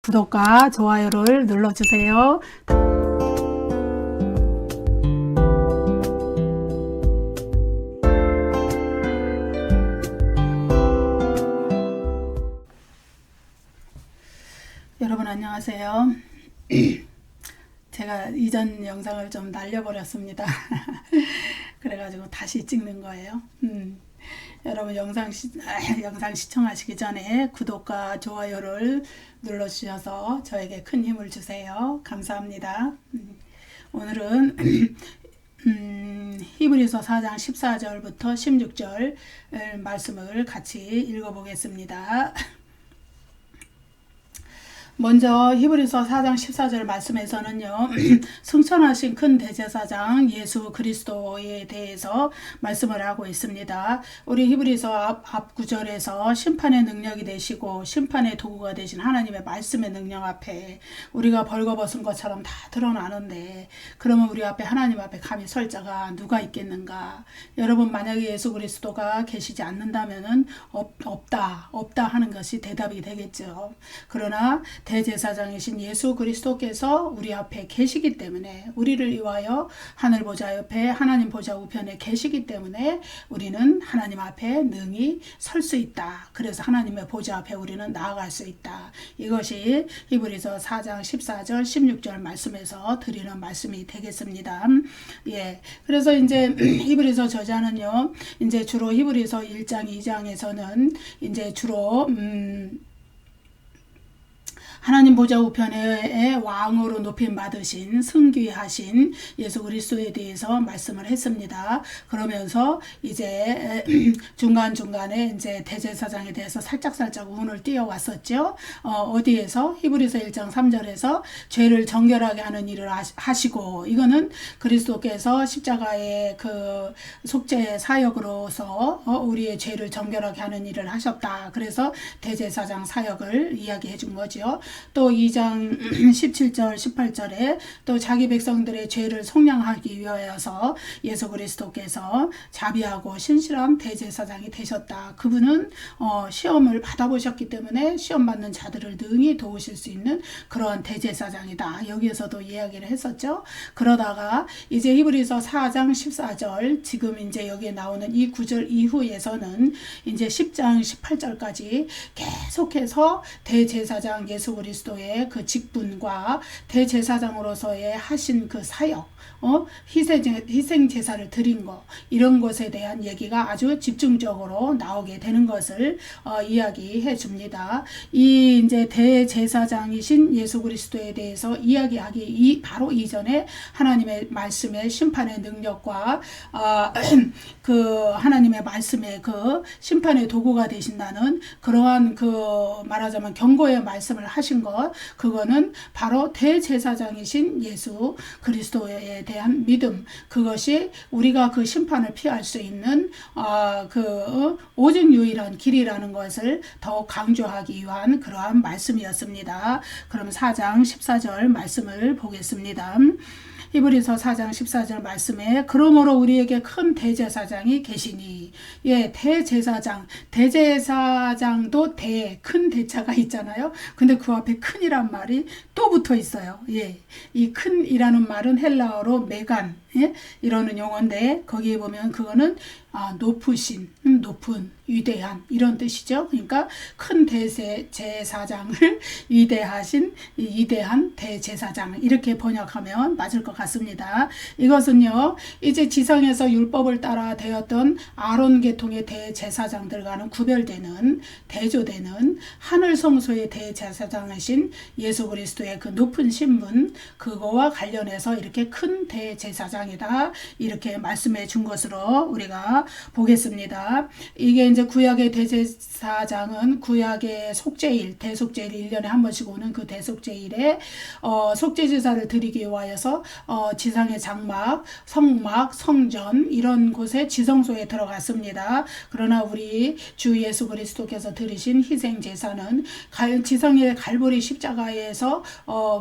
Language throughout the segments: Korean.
구독과 좋아요를 눌러주세요. 여러분 안녕하세요. 제가 이전 영상을 좀 날려버렸습니다. 그래가지고 다시 찍는 거예요. 여러분 영상 시청하시기 전에 구독과 좋아요를 눌러주셔서 저에게 큰 힘을 주세요. 감사합니다. 오늘은 히브리서 4장 14절부터 16절 말씀을 같이 읽어보겠습니다. 먼저 히브리서 4장 14절 말씀에서는요. 승천하신 큰 대제사장 예수 그리스도에 대해서 말씀을 하고 있습니다. 우리 히브리서 앞 구절에서 심판의 능력이 되시고 심판의 도구가 되신 하나님의 말씀의 능력 앞에 우리가 벌거벗은 것처럼 다 드러나는데 그러면 우리 앞에 하나님 앞에 감히 설 자가 누가 있겠는가. 여러분 만약에 예수 그리스도가 계시지 않는다면은 없다 하는 것이 대답이 되겠죠. 그러나 대제사장이신 예수 그리스도께서 우리 앞에 계시기 때문에 우리를 위하여 하늘 보좌 옆에 하나님 보좌 우편에 계시기 때문에 우리는 하나님 앞에 능히 설 수 있다. 그래서 하나님의 보좌 앞에 우리는 나아갈 수 있다. 이것이 히브리서 4장 14절 16절 말씀에서 드리는 말씀이 되겠습니다. 예. 그래서 이제 히브리서 저자는요. 이제 주로 히브리서 1장 2장에서는 이제 주로 하나님 보좌 우편의 왕으로 높임 받으신 승귀하신 예수 그리스도에 대해서 말씀을 했습니다. 그러면서 이제 중간중간에 이제 대제사장에 대해서 살짝 운을 띄워왔었죠. 어디에서? 히브리서 1장 3절에서 죄를 정결하게 하는 일을 하시고 이거는 그리스도께서 십자가의 그 속죄 사역으로서 우리의 죄를 정결하게 하는 일을 하셨다. 그래서 대제사장 사역을 이야기해 준 거죠. 또 2장 17절 18절에 또 자기 백성들의 죄를 속량하기 위하여서 예수 그리스도께서 자비하고 신실한 대제사장이 되셨다. 그분은 시험을 받아보셨기 때문에 시험 받는 자들을 능히 도우실 수 있는 그러한 대제사장이다. 여기에서도 이야기를 했었죠. 그러다가 이제 히브리서 4장 14절 지금 이제 여기에 나오는 이 구절 이후에서는 이제 10장 18절까지 계속해서 대제사장 예수 그리스도의 그 직분과 대제사장으로서의 하신 그 사역, 희생 제사를 드린 거 이런 것에 대한 얘기가 아주 집중적으로 나오게 되는 것을 이야기해 줍니다. 이 이제 대제사장이신 예수 그리스도에 대해서 이야기하기 바로 이전에 하나님의 말씀의 심판의 능력과 그 하나님의 말씀의 그 심판의 도구가 되신다는 그러한 그 말하자면 경고의 말씀을 하신 것 그거는 바로 대제사장이신 예수 그리스도에 대한 믿음 그것이 우리가 그 심판을 피할 수 있는 그 오직 유일한 길이라는 것을 더욱 강조하기 위한 그러한 말씀이었습니다. 그럼 4장 14절 말씀을 보겠습니다. 히브리서 4장 14절 말씀에 그러므로 우리에게 큰 대제사장이 계시니 예 대제사장도 큰 대자가 있잖아요. 근데 그 앞에 큰이란 말이 또 붙어 있어요. 예, 이 큰이라는 말은 헬라어로 메간 이러는 용어인데 거기에 보면 그거는 높으신, 높은, 위대한 이런 뜻이죠. 그러니까 큰 대제사장을 위대하신 위대한 대제사장 이렇게 번역하면 맞을 것 같습니다. 이것은요 이제 지상에서 율법을 따라 되었던 아론 계통의 대제사장들과는 구별되는 대조되는 하늘 성소의 대제사장이신 예수 그리스도의 그 높은 신분 그거와 관련해서 이렇게 큰 대제사장이다 이렇게 말씀해 준 것으로 우리가 보겠습니다. 이게 이제 구약의 대제사장은 구약의 속죄일, 대속죄일 1년에 한 번씩 오는 그 대속죄일에 속죄제사를 드리기 위하여서 지상의 장막, 성막, 성전 이런 곳에 지성소에 들어갔습니다. 그러나 우리 주 예수 그리스도께서 드리신 희생제사는 지성의 갈보리 십자가에서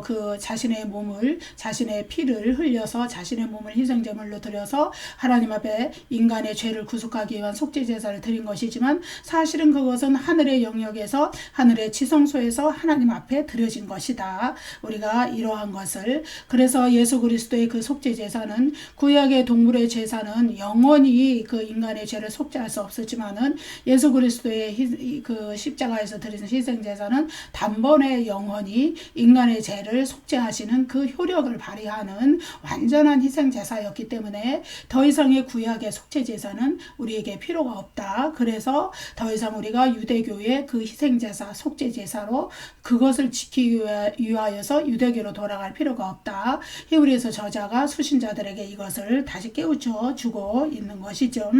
그 자신의 피를 흘려서 자신의 몸을 제물 희생제물로 드려서 하나님 앞에 인간의 죄를 구속하기 위한 속죄제사를 드린 것이지만 사실은 그것은 하늘의 영역에서 하늘의 지성소에서 하나님 앞에 드려진 것이다. 우리가 이러한 것을 그래서 예수 그리스도의 그 속죄제사는 구약의 동물의 제사는 영원히 그 인간의 죄를 속죄할 수 없었지만은 예수 그리스도의 그 십자가에서 드리는 희생제사는 단번에 영원히 인간의 죄를 속죄하시는 그 효력을 발휘하는 완전한 희생제사였기 때문에 더 이상의 구약의 속죄제사는 우리에게 필요가 없다. 그래서 더 이상 우리가 유대교의 그 희생제사, 속죄제사로 그것을 지키기 위하여서 유대교로 돌아갈 필요가 없다. 히브리서 저자가 수신자들에게 이것을 다시 깨우쳐 주고 있는 것이죠.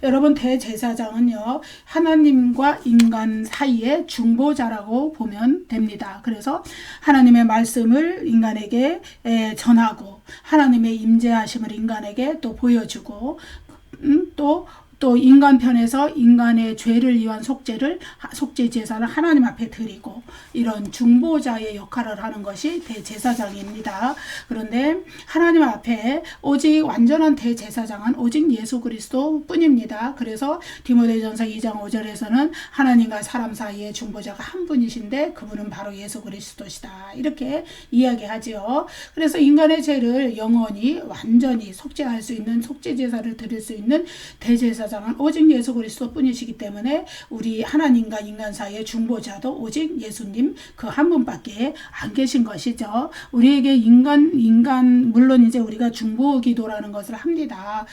여러분, 대제사장은요, 하나님과 인간 사이의 중보자라고 보면 됩니다. 그래서 하나님의 말씀을 인간에게 전하고 하나님의 임재하심을 인간에게 또 보여주고 또 인간 편에서 인간의 죄를 위한 속죄 제사를 하나님 앞에 드리고 이런 중보자의 역할을 하는 것이 대제사장입니다. 그런데 하나님 앞에 오직 완전한 대제사장은 오직 예수 그리스도 뿐입니다. 그래서 디모데전서 2장 5절에서는 하나님과 사람 사이의 중보자가 한 분이신데 그분은 바로 예수 그리스도시다. 이렇게 이야기하지요. 그래서 인간의 죄를 영원히 완전히 속죄할 수 있는 속죄 제사를 드릴 수 있는 대제사장은 오직 예수 그리스도 뿐이시기 때문에 우리 하나님과 인간 사이의 중보자도 오직 예수님 그 한 분밖에 안 계신 것이죠. 우리에게 인간 물론 이제 우리가 중보 기도라는 것을 합니다.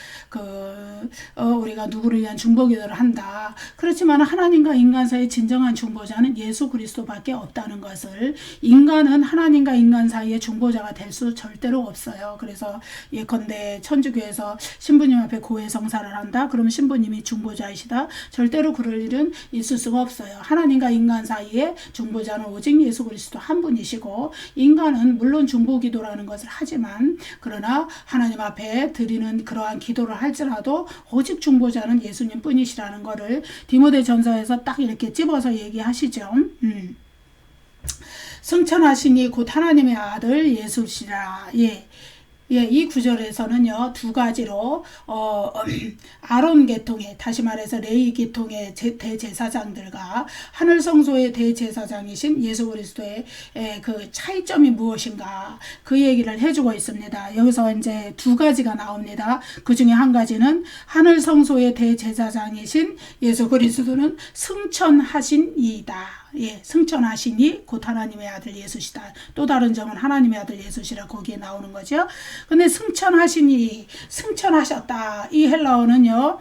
우리가 누구를 위한 중보 기도를 한다. 그렇지만 하나님과 인간 사이의 진정한 중보자는 예수 그리스도밖에 없다는 것을 인간은 하나님과 인간 사이의 중보자가 될 수 절대로 없어요. 그래서 예컨대 천주교에서 신부님 앞에 고해 성사를 한다. 그러면 신부님이 중보자이시다. 절대로 그럴 일은 있을 수가 없어요. 하나님과 인간 사이에 중보자는 오직 예수 그리스도 한 분이시고 인간은 물론 중보기도라는 것을 하지만 그러나 하나님 앞에 드리는 그러한 기도를 할지라도 오직 중보자는 예수님 뿐이시라는 것을 디모데전서에서 딱 이렇게 찝어서 얘기하시죠. 승천하시니 곧 하나님의 아들 예수시라. 이 구절에서는요, 두 가지로, 아론 계통의, 다시 말해서 레위 계통의 대제사장들과 하늘 성소의 대제사장이신 예수 그리스도의 그 차이점이 무엇인가, 그 얘기를 해주고 있습니다. 여기서 이제 두 가지가 나옵니다. 그 중에 한 가지는 하늘 성소의 대제사장이신 예수 그리스도는 승천하신 이이다. 승천하시니 곧 하나님의 아들 예수시다. 또 다른 점은 하나님의 아들 예수시라 거기에 나오는 거죠. 근데 승천하시니, 승천하셨다. 이 헬라어는요,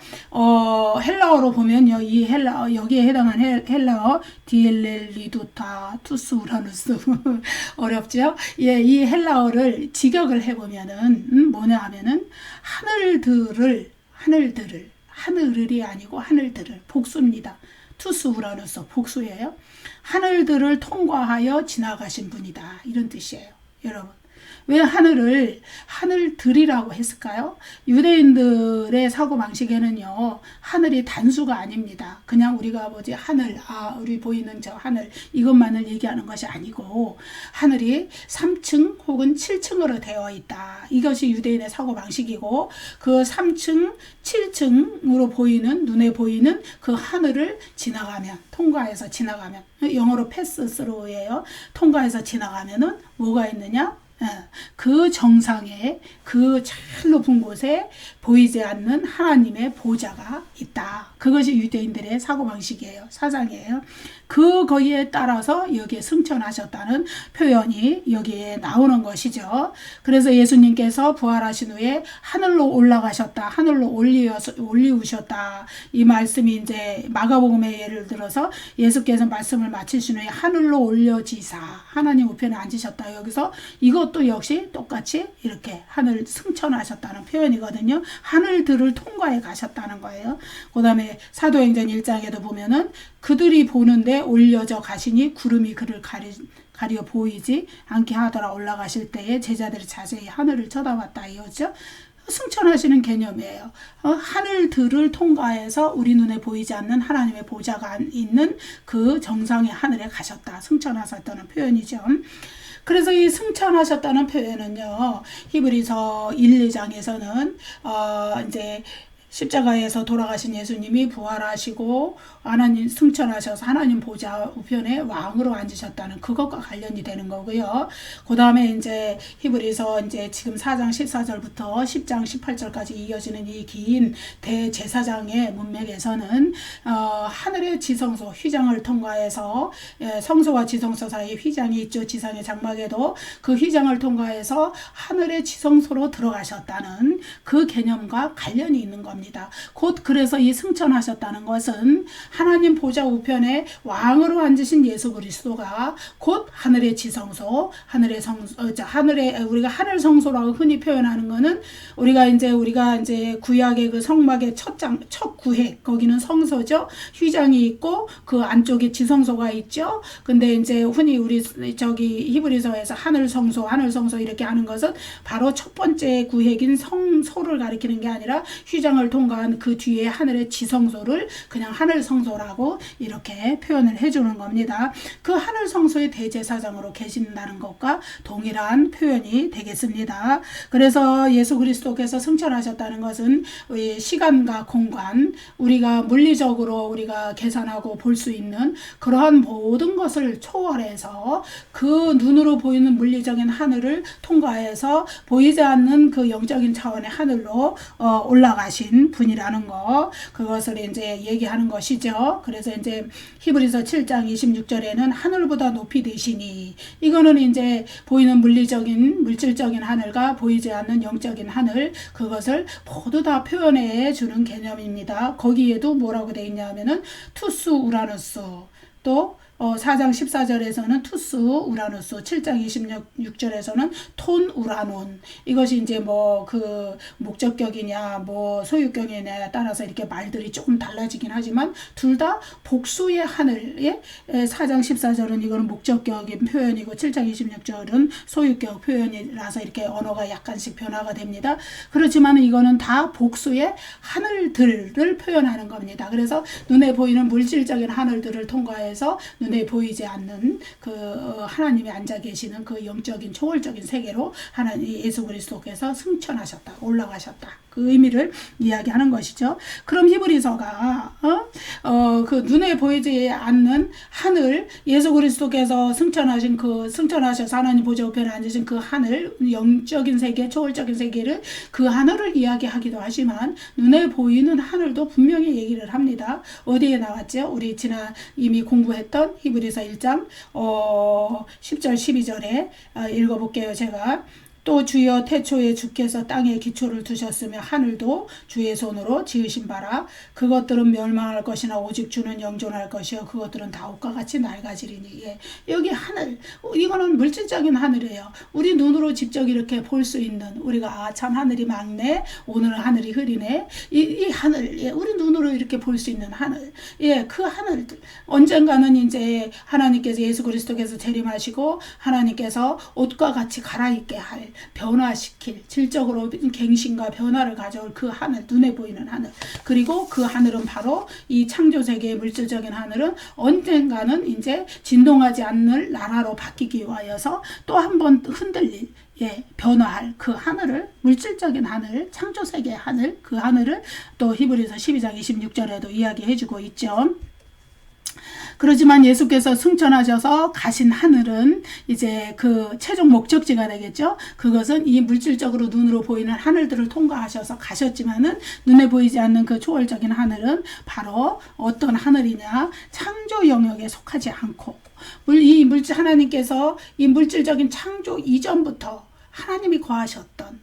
헬라어로 보면요, 이 여기에 해당한 헬라어, 디엘렐리두타, 투스 우라누스. 어렵죠? 이 헬라어를 직역을 해보면은, 뭐냐 하면은, 하늘들이 아니고 하늘들을, 복수입니다. 투스 우라누스, 복수예요. 하늘들을 통과하여 지나가신 분이다. 이런 뜻이에요. 여러분. 왜 하늘들이라고 했을까요? 유대인들의 사고방식에는요, 하늘이 단수가 아닙니다. 그냥 우리가 하늘, 우리 보이는 저 하늘, 이것만을 얘기하는 것이 아니고, 하늘이 3층 혹은 7층으로 되어 있다. 이것이 유대인의 사고방식이고, 그 3층, 7층으로 눈에 보이는 그 하늘을 통과해서 지나가면, 영어로 패스스루예요. 통과해서 지나가면은 뭐가 있느냐? 그 정상에 그 잘 높은 곳에 보이지 않는 하나님의 보좌가 있다. 그것이 유대인들의 사고방식이에요. 사상이에요. 거기에 따라서 여기에 승천하셨다는 표현이 여기에 나오는 것이죠. 그래서 예수님께서 부활하신 후에 하늘로 올라가셨다. 하늘로 올리우셨다. 이 말씀이 이제 마가복음의 예를 들어서 예수께서 말씀을 마치신 후에 하늘로 올려지사 하나님 우편에 앉으셨다. 여기서 이것도 역시 똑같이 이렇게 하늘 승천하셨다는 표현이거든요. 하늘들을 통과해 가셨다는 거예요. 그 다음에 사도행전 1장에도 보면은 그들이 보는데 올려져 가시니 구름이 그를 가려 보이지 않게 하더라. 올라가실 때에 제자들이 자세히 하늘을 쳐다봤다. 이거죠. 승천하시는 개념이에요. 하늘들을 통과해서 우리 눈에 보이지 않는 하나님의 보좌가 있는 그 정상의 하늘에 가셨다. 승천하셨다는 표현이죠. 그래서 이 승천하셨다는 표현은요, 히브리서 1, 2장에서는 이제 십자가에서 돌아가신 예수님이 부활하시고 하나님 승천하셔서 하나님 보좌 우편에 왕으로 앉으셨다는 그것과 관련이 되는 거고요. 그 다음에 이제 히브리서 이제 지금 4장 14절부터 10장 18절까지 이어지는 이 긴 대제사장의 문맥에서는 하늘의 지성소 휘장을 통과해서 성소와 지성소 사이 휘장이 있죠. 지상의 장막에도 그 휘장을 통과해서 하늘의 지성소로 들어가셨다는 그 개념과 관련이 있는 겁니다. 곧 그래서 이 승천하셨다는 것은 하나님 보좌 우편에 왕으로 앉으신 예수 그리스도가 곧 하늘의 지성소, 하늘의 우리가 하늘 성소라고 흔히 표현하는 거는 우리가 이제 구약의 그 성막의 첫 구획 거기는 성소죠. 휘장이 있고 그 안쪽에 지성소가 있죠. 근데 이제 흔히 우리 저기 히브리서에서 하늘 성소 이렇게 하는 것은 바로 첫 번째 구획인 성소를 가리키는 게 아니라 휘장을 통과한 그 뒤에 하늘의 지성소를 그냥 하늘 성소라고 이렇게 표현을 해주는 겁니다. 그 하늘 성소의 대제사장으로 계신다는 것과 동일한 표현이 되겠습니다. 그래서 예수 그리스도께서 승천하셨다는 것은 시간과 공간, 우리가 물리적으로 우리가 계산하고 볼 수 있는 그러한 모든 것을 초월해서 그 눈으로 보이는 물리적인 하늘을 통과해서 보이지 않는 그 영적인 차원의 하늘로 올라가신 분이라는 거, 그것을 이제 얘기하는 것이죠. 그래서 이제 히브리서 7장 26절에는 하늘보다 높이 되시니, 이거는 이제 보이는 물질적인 하늘과 보이지 않는 영적인 하늘, 그것을 모두 다 표현해 주는 개념입니다. 거기에도 뭐라고 되어 있냐 하면은 투스 우라누스, 또 4장 14절에서는 투스 우라누스, 7장 26절에서는 톤 우라논. 이것이 이제 뭐 그 목적격이냐 뭐 소유격이냐에 따라서 이렇게 말들이 조금 달라지긴 하지만 둘 다 복수의 하늘에 4장 14절은 이거는 목적격인 표현이고 7장 26절은 소유격 표현이라서 이렇게 언어가 약간씩 변화가 됩니다. 그렇지만 이거는 다 복수의 하늘들을 표현하는 겁니다. 그래서 눈에 보이는 물질적인 하늘들을 통과해서 눈에 보이지 않는 그 하나님이 앉아 계시는 그 영적인 초월적인 세계로 하나님 예수 그리스도께서 승천하셨다, 올라가셨다, 그 의미를 이야기하는 것이죠. 그럼 히브리서가 그 눈에 보이지 않는 하늘, 예수 그리스도께서 승천하셔서 하나님 보좌 우편에 앉으신 그 하늘, 영적인 세계, 초월적인 세계를, 그 하늘을 이야기하기도 하지만 눈에 보이는 하늘도 분명히 얘기를 합니다. 어디에 나왔죠? 우리 이미 공부했던 히브리서 1장 10절 12절에 읽어볼게요. 제가 또 주여 태초에 주께서 땅에 기초를 두셨으며 하늘도 주의 손으로 지으신 바라. 그것들은 멸망할 것이나 오직 주는 영존할 것이요 그것들은 다 옷과 같이 낡아지리니. 예. 여기 하늘, 이거는 물질적인 하늘이에요. 우리 눈으로 직접 이렇게 볼 수 있는, 우리가 참 하늘이 맑네, 오늘은 하늘이 흐리네, 이 하늘, 예, 우리 눈으로 이렇게 볼 수 있는 하늘, 예, 그 하늘들 언젠가는 이제 하나님께서 예수 그리스도께서 재림하시고 하나님께서 옷과 같이 갈아입게 할, 변화시킬, 질적으로 갱신과 변화를 가져올 그 하늘, 눈에 보이는 하늘, 그리고 그 하늘은 바로 이 창조세계의 물질적인 하늘은 언젠가는 이제 진동하지 않는 나라로 바뀌기 위하여서 또 한 번 흔들릴, 예, 변화할 그 하늘을, 물질적인 하늘, 창조세계의 하늘, 그 하늘을 또 히브리서 12장 26절에도 이야기해주고 있죠. 그렇지만 예수께서 승천하셔서 가신 하늘은 이제 그 최종 목적지가 되겠죠. 그것은 이 물질적으로 눈으로 보이는 하늘들을 통과하셔서 가셨지만은 눈에 보이지 않는 그 초월적인 하늘은 바로 어떤 하늘이냐, 창조 영역에 속하지 않고, 하나님께서 이 물질적인 창조 이전부터 하나님이 거하셨던,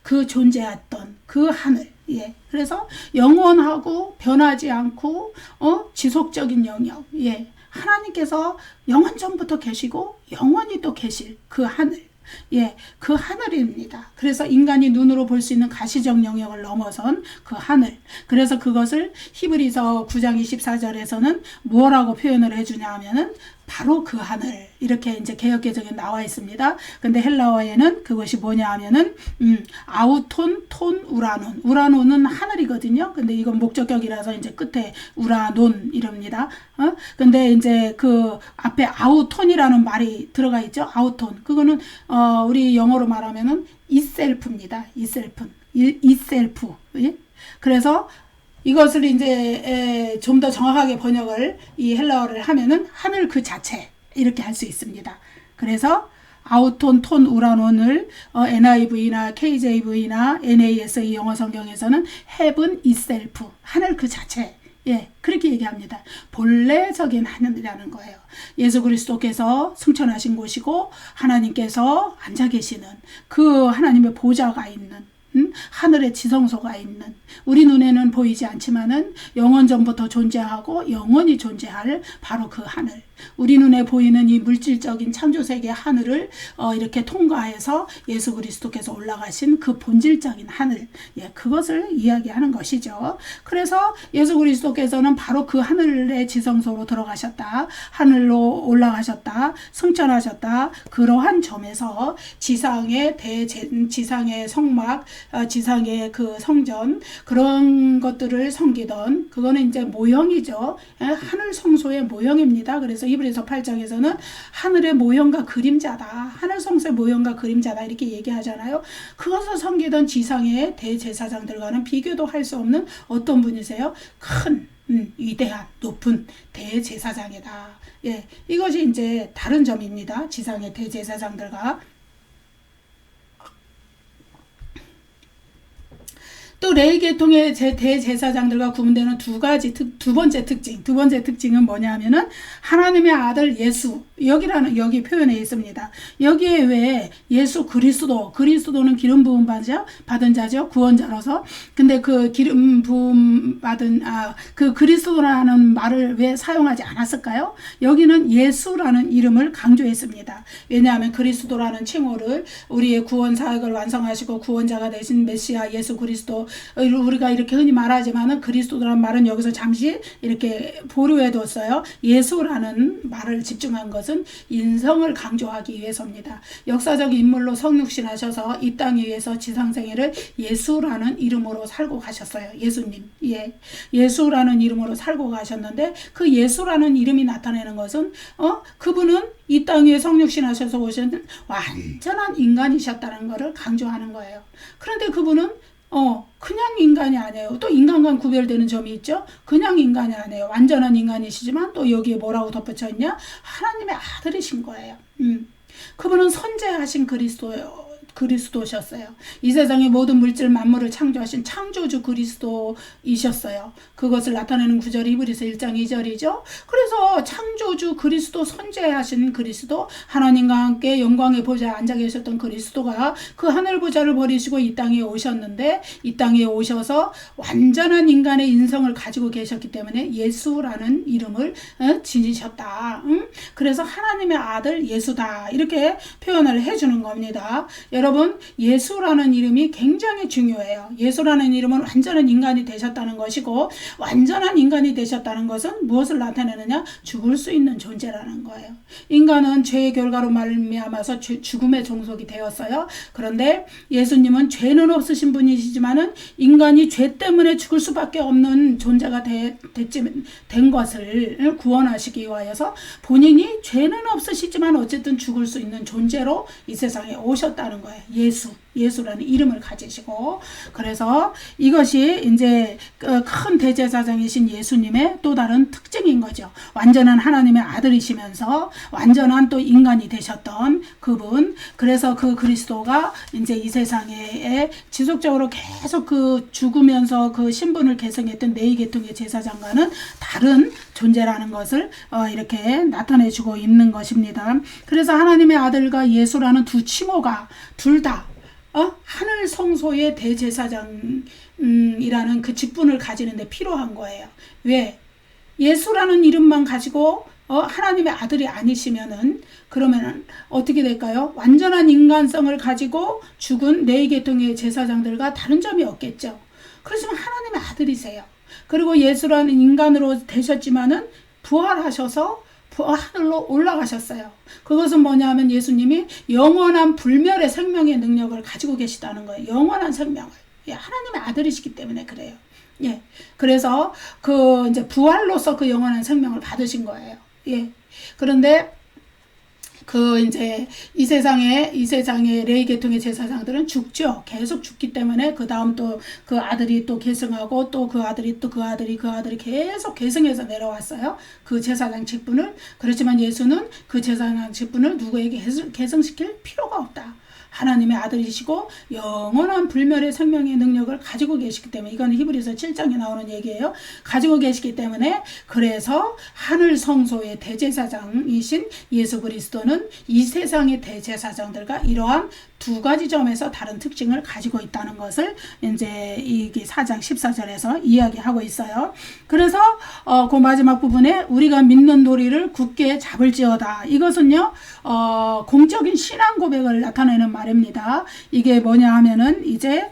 그 존재했던 그 하늘, 예. 그래서 영원하고 변하지 않고 지속적인 영역, 예. 하나님께서 영원 전부터 계시고 영원히 또 계실 그 하늘, 예, 그 하늘입니다. 그래서 인간이 눈으로 볼 수 있는 가시적 영역을 넘어선 그 하늘. 그래서 그것을 히브리서 9장 24절에서는 뭐라고 표현을 해주냐 하면은 바로 그 하늘. 이렇게 이제 개역개정에 나와 있습니다. 근데 헬라어에는 그것이 뭐냐 하면은 아우톤 톤 우라논. 우라논은 하늘이거든요. 근데 이건 목적격이라서 이제 끝에 우라논 이럽니다. 근데 이제 그 앞에 아우톤이라는 말이 들어가 있죠. 아우톤. 그거는 우리 영어로 말하면은 이셀프입니다. 이셀프. 예? 그래서 이것을 이제 좀 더 정확하게 번역을 이 헬라어를 하면은 하늘 그 자체 이렇게 할 수 있습니다. 그래서 아우톤 톤 우라논을 NIV나 KJV나 NAS 영어 성경에서는 heaven itself 하늘 그 자체 예 그렇게 얘기합니다. 본래적인 하늘이라는 거예요. 예수 그리스도께서 승천하신 곳이고 하나님께서 앉아 계시는 그 하나님의 보좌가 있는 하늘의 지성소가 있는 우리 눈에는 보이지 않지만은 영원 전부터 존재하고 영원히 존재할 바로 그 하늘 우리 눈에 보이는 이 물질적인 창조세계 하늘을 이렇게 통과해서 예수 그리스도께서 올라가신 그 본질적인 하늘 예, 그것을 이야기하는 것이죠. 그래서 예수 그리스도께서는 바로 그 하늘의 지성소로 들어가셨다. 하늘로 올라가셨다. 승천하셨다. 그러한 점에서 지상의 지상의 성막 지상의 그 성전 그런 것들을 섬기던 그거는 이제 모형이죠. 예, 하늘 성소의 모형입니다. 그래서 이브리서 8장에서는 하늘의 모형과 그림자다. 하늘 성소의 모형과 그림자다. 이렇게 얘기하잖아요. 그것을 섬기던 지상의 대제사장들과는 비교도 할 수 없는 어떤 분이세요? 큰 위대한 높은 대제사장이다. 예, 이것이 이제 다른 점입니다. 지상의 대제사장들과 또 레위 계통의 대제사장들과 구분되는 두 번째 특징은 뭐냐 하면은 하나님의 아들 예수 여기 표현에 있습니다. 여기에 왜 예수 그리스도는 기름 부음 받은 자죠. 구원자로서. 근데 그 기름 부음 받은 그 그리스도라는 말을 왜 사용하지 않았을까요? 여기는 예수라는 이름을 강조했습니다. 왜냐하면 그리스도라는 칭호를 우리의 구원 사역을 완성하시고 구원자가 되신 메시아 예수 그리스도 우리가 이렇게 흔히 말하지만은 그리스도라는 말은 여기서 잠시 이렇게 보류해 뒀어요. 예수라는 말을 집중한 것은 인성을 강조하기 위해서입니다. 역사적 인물로 성육신하셔서 이 땅 위에서 지상생애를 예수라는 이름으로 살고 가셨어요. 예수님. 예. 예수라는 이름으로 살고 가셨는데 그 예수라는 이름이 나타내는 것은 그분은 이 땅 위에 성육신하셔서 오신 완전한 인간이셨다는 것을 강조하는 거예요. 그런데 그분은 그냥 인간이 아니에요. 또 인간과 구별되는 점이 있죠. 그냥 인간이 아니에요. 완전한 인간이시지만 또 여기에 뭐라고 덧붙여 있냐? 하나님의 아들이신 거예요. 그분은 선재하신 그리스도셨어요. 이 세상의 모든 물질 만물을 창조하신 창조주 그리스도이셨어요. 그것을 나타내는 구절이 이브리서 1장 2절이죠. 그래서 창조주 그리스도 선재하신 그리스도 하나님과 함께 영광의 보좌에 앉아 계셨던 그리스도가 그 하늘 보좌를 버리시고 이 땅에 오셨는데 이 땅에 오셔서 완전한 인간의 인성을 가지고 계셨기 때문에 예수라는 이름을 지니셨다. 그래서 하나님의 아들 예수다. 이렇게 표현을 해주는 겁니다. 여러분 예수라는 이름이 굉장히 중요해요. 예수라는 이름은 완전한 인간이 되셨다는 것이고 완전한 인간이 되셨다는 것은 무엇을 나타내느냐? 죽을 수 있는 존재라는 거예요. 인간은 죄의 결과로 말미암아서 죽음의 종속이 되었어요. 그런데 예수님은 죄는 없으신 분이시지만은 인간이 죄 때문에 죽을 수밖에 없는 존재가 된 것을 구원하시기 위하여서 본인이 죄는 없으시지만 어쨌든 죽을 수 있는 존재로 이 세상에 오셨다는 거예요. 예수라는 이름을 가지시고 그래서 이것이 이제 큰 대제사장이신 예수님의 또 다른 특징인 거죠. 완전한 하나님의 아들이시면서 완전한 또 인간이 되셨던 그분. 그래서 그 그리스도가 이제 이 세상에 지속적으로 계속 그 죽으면서 그 신분을 계승했던 레위 계통의 제사장과는 다른 존재라는 것을 이렇게 나타내주고 있는 것입니다. 그래서 하나님의 아들과 예수라는 두 칭호가 둘 다 하늘 성소의 대제사장이라는 그 직분을 가지는데 필요한 거예요. 왜? 예수라는 이름만 가지고 하나님의 아들이 아니시면은 그러면은 어떻게 될까요? 완전한 인간성을 가지고 죽은 레위 계통의 제사장들과 다른 점이 없겠죠. 그렇지만 하나님의 아들이세요. 그리고 예수라는 인간으로 되셨지만은 부활하셔서 하늘로 올라가셨어요. 그것은 뭐냐면 예수님이 영원한 불멸의 생명의 능력을 가지고 계시다는 거예요. 영원한 생명을. 예, 하나님의 아들이시기 때문에 그래요. 예. 그래서 그 이제 부활로서 그 영원한 생명을 받으신 거예요. 예. 그런데 그 이제 이 세상의 레위 계통의 제사장들은 죽죠. 계속 죽기 때문에 그 다음 또 그 아들이 또 계승하고 또 그 아들이 또 그 아들이 계속 계승해서 내려왔어요. 그 제사장 직분을. 그렇지만 예수는 그 제사장 직분을 누구에게 계승시킬 필요가 없다. 하나님의 아들이시고 영원한 불멸의 생명의 능력을 가지고 계시기 때문에, 이건 히브리서 7장에 나오는 얘기예요. 가지고 계시기 때문에, 그래서 하늘 성소의 대제사장이신 예수 그리스도는 이 세상의 대제사장들과 이러한 두 가지 점에서 다른 특징을 가지고 있다는 것을 이제 이게 4장 14절에서 이야기하고 있어요. 그래서 그 마지막 부분에 우리가 믿는 도리를 굳게 잡을지어다. 이것은요, 공적인 신앙 고백을 나타내는 말입니다. 이게 뭐냐 하면은 이제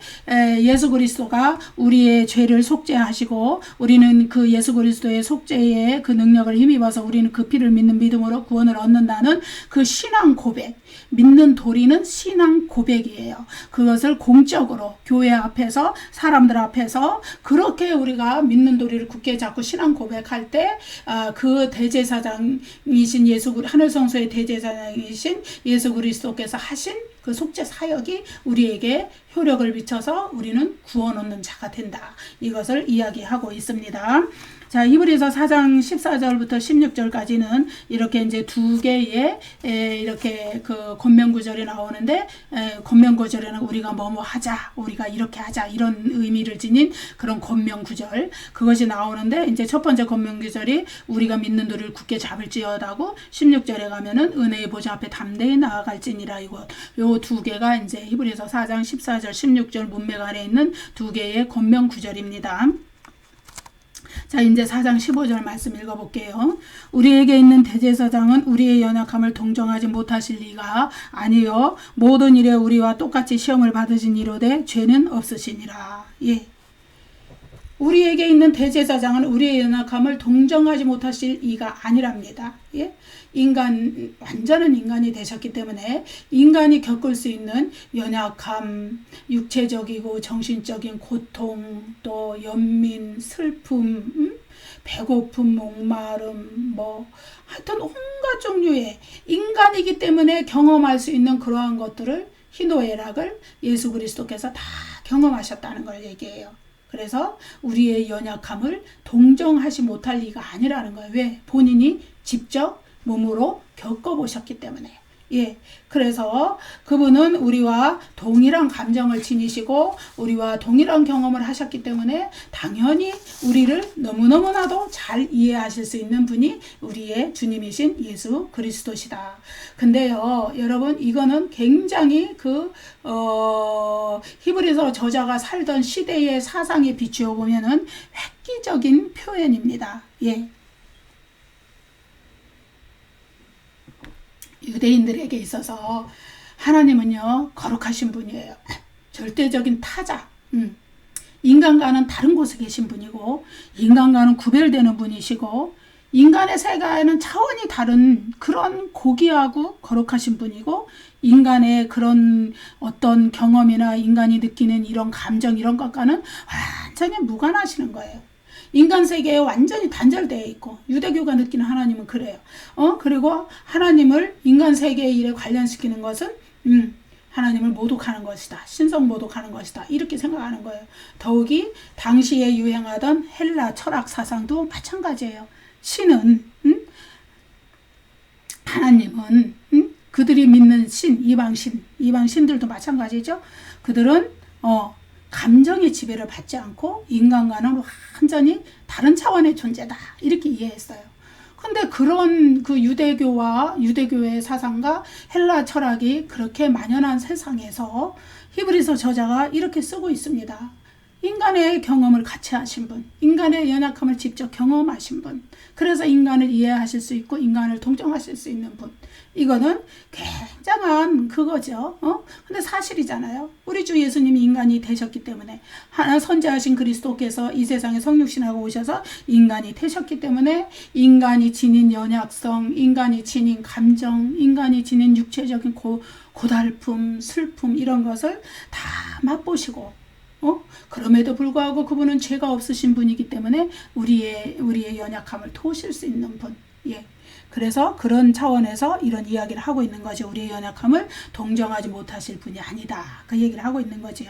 예수 그리스도가 우리의 죄를 속죄하시고 우리는 그 예수 그리스도의 속죄의 그 능력을 힘입어서 우리는 그 피를 믿는 믿음으로 구원을 얻는다는 그 신앙 고백. 믿는 도리는 신앙 고백이에요. 그것을 공적으로 교회 앞에서 사람들 앞에서 그렇게 우리가 믿는 도리를 굳게 잡고 신앙 고백할 때 그 대제사장이신 하늘 성소의 대제사장이신 예수 그리스도께서 하신 그 속죄 사역이 우리에게 효력을 미쳐서 우리는 구원 얻는 자가 된다. 이것을 이야기하고 있습니다. 자, 히브리서 4장 14절부터 16절까지는 이렇게 이제 두 개의 이렇게 그 권면구절이 나오는데, 권면구절에는 우리가 뭐뭐 하자, 우리가 이렇게 하자, 이런 의미를 지닌 그런 권면구절, 그것이 나오는데, 이제 첫 번째 권면구절이 우리가 믿는 도리를 굳게 잡을지어다고, 16절에 가면은 은혜의 보좌 앞에 담대히 나아갈지니라. 이거 요 두 개가 이제 히브리서 4장 14절 16절 문맥 안에 있는 두 개의 권면구절입니다. 자, 이제 4장 15절 말씀 읽어볼게요. 우리에게 있는 대제사장은 우리의 연약함을 동정하지 못하실 리가 아니요 모든 일에 우리와 똑같이 시험을 받으신 이로되 죄는 없으시니라. 예. 우리에게 있는 대제사장은 우리의 연약함을 동정하지 못하실 이가 아니랍니다. 예? 완전한 인간이 되셨기 때문에 인간이 겪을 수 있는 연약함, 육체적이고 정신적인 고통, 또 연민, 슬픔, 배고픔, 목마름, 하여튼 온갖 종류의 인간이기 때문에 경험할 수 있는 그러한 것들을, 희노애락을 예수 그리스도께서 다 경험하셨다는 걸 얘기해요. 그래서 우리의 연약함을 동정하지 못할 리가 아니라는 거예요. 왜? 본인이 직접 몸으로 겪어보셨기 때문에. 예. 그래서 그분은 우리와 동일한 감정을 지니시고 우리와 동일한 경험을 하셨기 때문에 당연히 우리를 너무너무나도 잘 이해하실 수 있는 분이 우리의 주님이신 예수 그리스도시다. 근데요, 여러분, 이거는 굉장히 히브리서 저자가 살던 시대의 사상에 비추어 보면은 획기적인 표현입니다. 예. 유대인들에게 있어서 하나님은요, 거룩하신 분이에요. 절대적인 타자. 인간과는 다른 곳에 계신 분이고, 인간과는 구별되는 분이시고, 인간의 세계에는 차원이 다른 그런 고귀하고 거룩하신 분이고, 인간의 그런 어떤 경험이나 인간이 느끼는 이런 감정, 이런 것과는 완전히 무관하시는 거예요. 인간 세계에 완전히 단절되어 있고, 유대교가 느끼는 하나님은 그래요. 그리고 하나님을 인간 세계의 일에 관련시키는 것은 하나님을 모독하는 것이다. 신성 모독하는 것이다. 이렇게 생각하는 거예요. 더욱이 당시에 유행하던 헬라 철학 사상도 마찬가지예요. 신은 하나님은 그들이 믿는 이방신들도 마찬가지죠. 그들은 감정의 지배를 받지 않고 인간과는 완전히 다른 차원의 존재다. 이렇게 이해했어요. 근데 그런 그 유대교의 사상과 헬라 철학이 그렇게 만연한 세상에서 히브리서 저자가 이렇게 쓰고 있습니다. 인간의 경험을 같이 하신 분, 인간의 연약함을 직접 경험하신 분, 그래서 인간을 이해하실 수 있고 인간을 동정하실 수 있는 분, 이거는 굉장한 그거죠. 근데 사실이잖아요. 우리 주 예수님이 인간이 되셨기 때문에, 하나 선지하신 그리스도께서 이 세상에 성육신하고 오셔서 인간이 되셨기 때문에 인간이 지닌 연약성, 인간이 지닌 감정, 인간이 지닌 육체적인 고달픔, 슬픔, 이런 것을 다 맛보시고, 그럼에도 불구하고 그분은 죄가 없으신 분이기 때문에 우리의 연약함을 도우실 수 있는 분. 예. 그래서 그런 차원에서 이런 이야기를 하고 있는 거죠. 우리의 연약함을 동정하지 못하실 분이 아니다. 그 얘기를 하고 있는 거죠.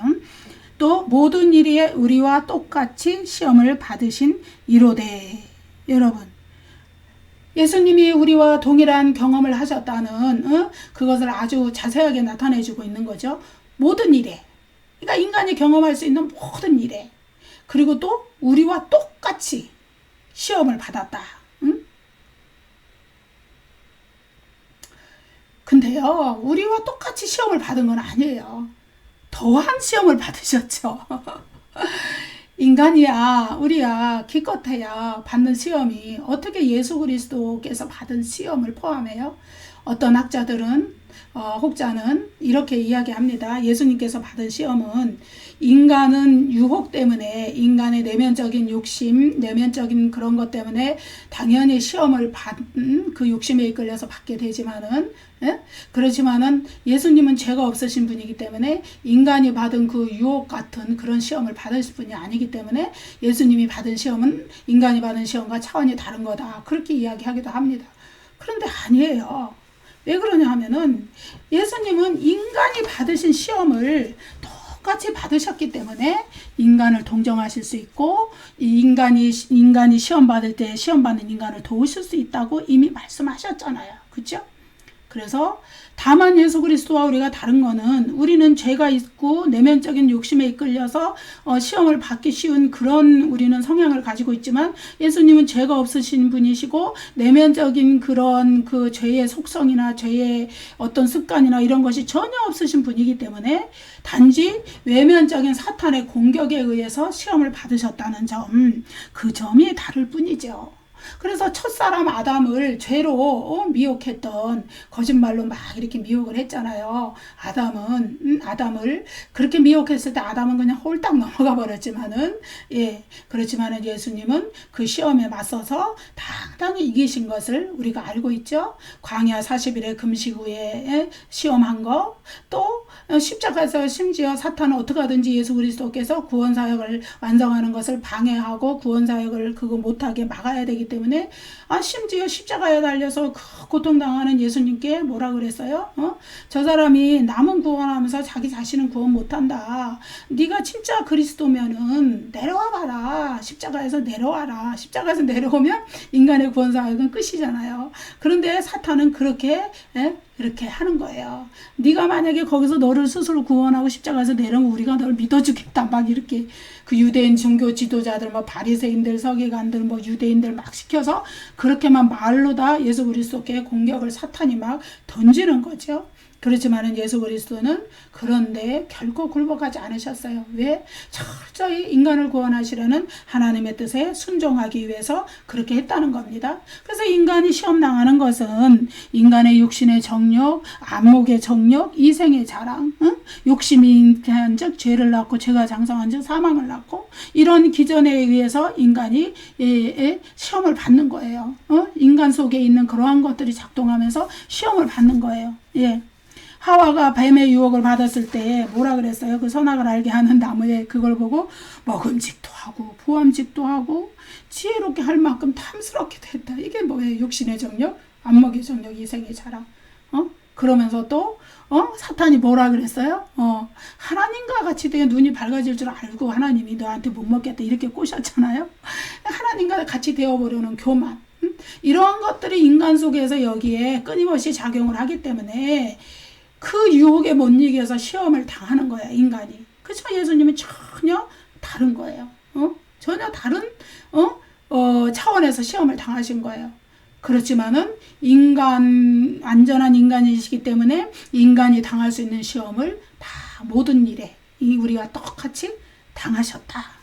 또 모든 일에 우리와 똑같이 시험을 받으신 이로되. 여러분, 예수님이 우리와 동일한 경험을 하셨다는 그것을 아주 자세하게 나타내주고 있는 거죠. 모든 일에. 그러니까 인간이 경험할 수 있는 모든 일에, 그리고 또 우리와 똑같이 시험을 받았다. 근데요, 우리와 똑같이 시험을 받은 건 아니에요. 더한 시험을 받으셨죠. 인간이야, 우리야, 기껏해야 받는 시험이 어떻게 예수 그리스도께서 받은 시험을 포함해요? 어떤 학자들은 혹자는 이렇게 이야기합니다. 예수님께서 받은 시험은 인간은 유혹 때문에, 인간의 내면적인 욕심, 내면적인 그런 것 때문에 당연히 시험을 받은 그 욕심에 이끌려서 받게 되지만은, 그렇지만은 예수님은 죄가 없으신 분이기 때문에 인간이 받은 그 유혹 같은 그런 시험을 받으실 분이 아니기 때문에 예수님이 받은 시험은 인간이 받은 시험과 차원이 다른 거다. 그렇게 이야기하기도 합니다. 그런데 아니에요. 왜 그러냐 하면은 예수님은 인간이 받으신 시험을 똑같이 받으셨기 때문에 인간을 동정하실 수 있고, 인간이 시험 받을 때 시험 받는 인간을 도우실 수 있다고 이미 말씀하셨잖아요. 그렇죠? 그래서 다만 예수 그리스도와 우리가 다른 거는, 우리는 죄가 있고 내면적인 욕심에 이끌려서 시험을 받기 쉬운 그런 우리는 성향을 가지고 있지만, 예수님은 죄가 없으신 분이시고 내면적인 그런 그 죄의 속성이나 죄의 어떤 습관이나 이런 것이 전혀 없으신 분이기 때문에 단지 외면적인 사탄의 공격에 의해서 시험을 받으셨다는 점, 그 점이 다를 뿐이죠. 그래서 첫사람 아담을 죄로 미혹했던, 거짓말로 막 이렇게 미혹을 했잖아요. 아담을 그렇게 미혹했을 때 아담은 그냥 홀딱 넘어가 버렸지만은, 그렇지만은 예수님은 그 시험에 맞서서 당당히 이기신 것을 우리가 알고 있죠. 광야 40일의 금식 후에 시험한 거, 또 십자가에서 심지어 사탄은 어떻게 하든지 예수 그리스도께서 구원사역을 완성하는 것을 방해하고 구원사역을 그거 못하게 막아야 되기 때문에, 심지어 십자가에 달려서 그 고통당하는 예수님께 뭐라 그랬어요? 저 사람이 남은 구원하면서 자기 자신은 구원 못한다. 네가 진짜 그리스도면은 내려와 봐라. 십자가에서 내려와라. 십자가에서 내려오면 인간의 구원사역은 끝이잖아요. 그런데 사탄은 그렇게 하는 거예요. 네가 만약에 거기서 너를 스스로 구원하고 십자가에서 내려오면 우리가 너를 믿어주겠다. 막 이렇게 그 유대인 종교 지도자들, 뭐 바리새인들, 서기관들, 뭐 유대인들 막 시켜서 그렇게만 말로 다 예수 그리스도께 공격을 사탄이 막 던지는 거죠. 그렇지만은 예수 그리스도는 그런데 결코 굴복하지 않으셨어요. 왜? 철저히 인간을 구원하시려는 하나님의 뜻에 순종하기 위해서 그렇게 했다는 겁니다. 그래서 인간이 시험 당하는 것은 인간의 육신의 정욕, 안목의 정욕, 이생의 자랑, 욕심이 잉태한 즉 죄를 낳고 죄가 장성한 즉 사망을 낳고, 이런 기전에 의해서 인간이 시험을 받는 거예요. 인간 속에 있는 그러한 것들이 작동하면서 시험을 받는 거예요. 하와가 뱀의 유혹을 받았을 때 뭐라 그랬어요? 그 선악을 알게 하는 나무에 그걸 보고 먹음직도 하고 부함직도 하고 지혜롭게 할 만큼 탐스럽게 됐다. 이게 뭐예요? 육신의 정욕, 안목의 정욕, 이생의 자랑. 그러면서 또 사탄이 뭐라 그랬어요? 하나님과 같이 되어 눈이 밝아질 줄 알고 하나님이 너한테 못 먹겠다 이렇게 꼬셨잖아요. 하나님과 같이 되어보려는 교만, 이러한 것들이 인간 속에서 여기에 끊임없이 작용을 하기 때문에 그 유혹에 못 이겨서 시험을 당하는 거야, 인간이. 그렇죠? 예수님은 전혀 다른 거예요. 전혀 다른 차원에서 시험을 당하신 거예요. 그렇지만은 안전한 인간이시기 때문에 인간이 당할 수 있는 시험을 다 모든 일에 우리가 똑같이 당하셨다.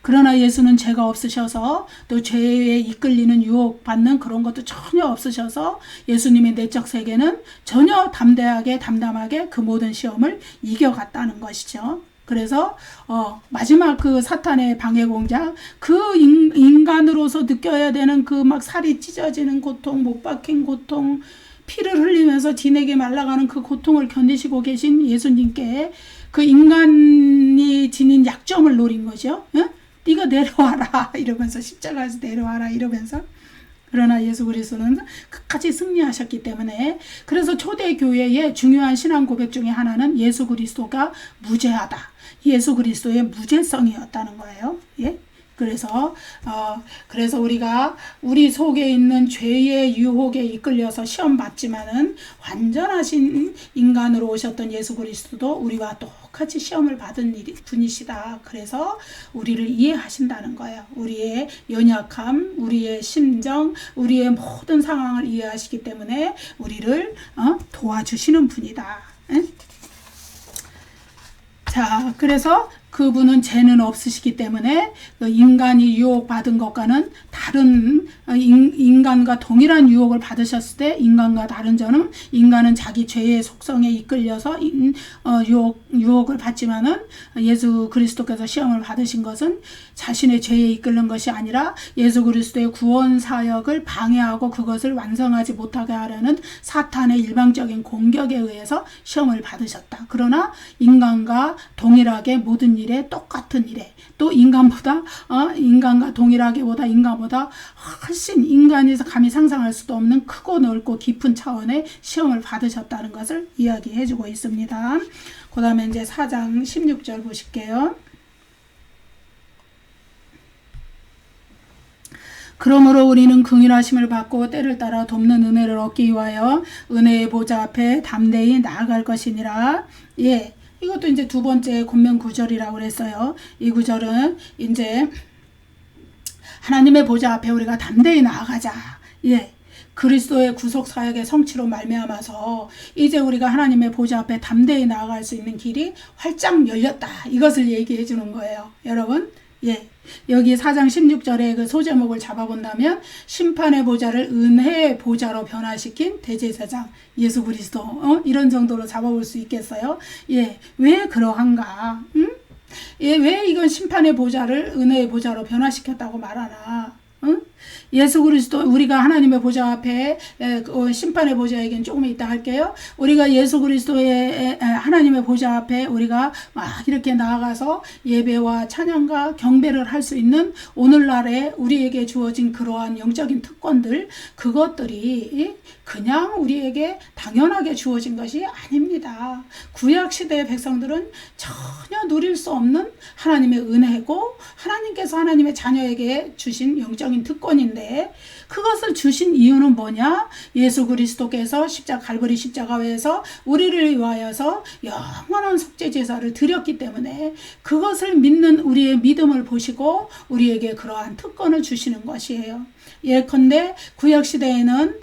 그러나 예수는 죄가 없으셔서 또 죄에 이끌리는 유혹받는 그런 것도 전혀 없으셔서 예수님의 내적 세계는 전혀 담담하게 그 모든 시험을 이겨갔다는 것이죠. 그래서 마지막 그 사탄의 방해 공작, 그 인간으로서 느껴야 되는 그 막 살이 찢어지는 고통, 못 박힌 고통, 피를 흘리면서 진에게 말라가는 그 고통을 견디시고 계신 예수님께 그 인간이 지닌 약점을 노린 거죠. 응? 네가 내려와라 이러면서, 십자가에서 내려와라 이러면서. 그러나 예수 그리스도는 끝까지 승리하셨기 때문에, 그래서 초대교회의 중요한 신앙 고백 중에 하나는 예수 그리스도가 무죄하다, 예수 그리스도의 무죄성이었다는 거예요. 예? 그래서 우리가 우리 속에 있는 죄의 유혹에 이끌려서 시험 받지만은 완전하신 인간으로 오셨던 예수 그리스도도 우리와 똑같이 시험을 받은 분이시다. 그래서 우리를 이해하신다는 거예요. 우리의 연약함, 우리의 심정, 우리의 모든 상황을 이해하시기 때문에 우리를 도와주시는 분이다. 에? 자, 그래서 그분은 죄는 없으시기 때문에 인간이 유혹받은 것과는 다른, 인간과 동일한 유혹을 받으셨을 때 인간과 다른 점은, 인간은 자기 죄의 속성에 이끌려서 유혹을 받지만은 예수 그리스도께서 시험을 받으신 것은 자신의 죄에 이끌는 것이 아니라 예수 그리스도의 구원 사역을 방해하고 그것을 완성하지 못하게 하려는 사탄의 일방적인 공격에 의해서 시험을 받으셨다. 그러나 인간과 동일하게 모든 일에, 똑같은 일에, 또 인간보다 인간과 동일하게보다 인간보다 훨씬 인간에서 감히 상상할 수도 없는 크고 넓고 깊은 차원의 시험을 받으셨다는 것을 이야기해 주고 있습니다. 그 다음에 이제 4장 16절 보실게요. 그러므로 우리는 긍휼하심을 받고 때를 따라 돕는 은혜를 얻기 위하여 은혜의 보좌 앞에 담대히 나아갈 것이니라. 예. 이것도 이제 두 번째 권면 구절이라고 그랬어요. 이 구절은 이제 하나님의 보좌 앞에 우리가 담대히 나아가자. 예. 그리스도의 구속 사역의 성취로 말미암아서 이제 우리가 하나님의 보좌 앞에 담대히 나아갈 수 있는 길이 활짝 열렸다. 이것을 얘기해 주는 거예요. 여러분. 예. 여기 4장 16절에 그 소제목을 잡아본다면 심판의 보좌를 은혜의 보좌로 변화시킨 대제사장 예수 그리스도, 이런 정도로 잡아볼 수 있겠어요. 예, 왜 그러한가? 예, 왜 이건 심판의 보좌를 은혜의 보좌로 변화시켰다고 말하나? 예수 그리스도, 우리가 하나님의 보좌 앞에, 심판의 보좌 얘기는 조금 이따 할게요. 우리가 예수 그리스도의 하나님의 보좌 앞에 우리가 막 이렇게 나아가서 예배와 찬양과 경배를 할 수 있는 오늘날에 우리에게 주어진 그러한 영적인 특권들, 그것들이 그냥 우리에게 당연하게 주어진 것이 아닙니다. 구약시대의 백성들은 전혀 누릴 수 없는 하나님의 은혜고 하나님께서 하나님의 자녀에게 주신 영적인 특권인데, 그것을 주신 이유는 뭐냐? 예수 그리스도께서 갈보리 십자가에서 우리를 위하여서 영원한 속죄 제사를 드렸기 때문에 그것을 믿는 우리의 믿음을 보시고 우리에게 그러한 특권을 주시는 것이에요. 예컨대 구약 시대에는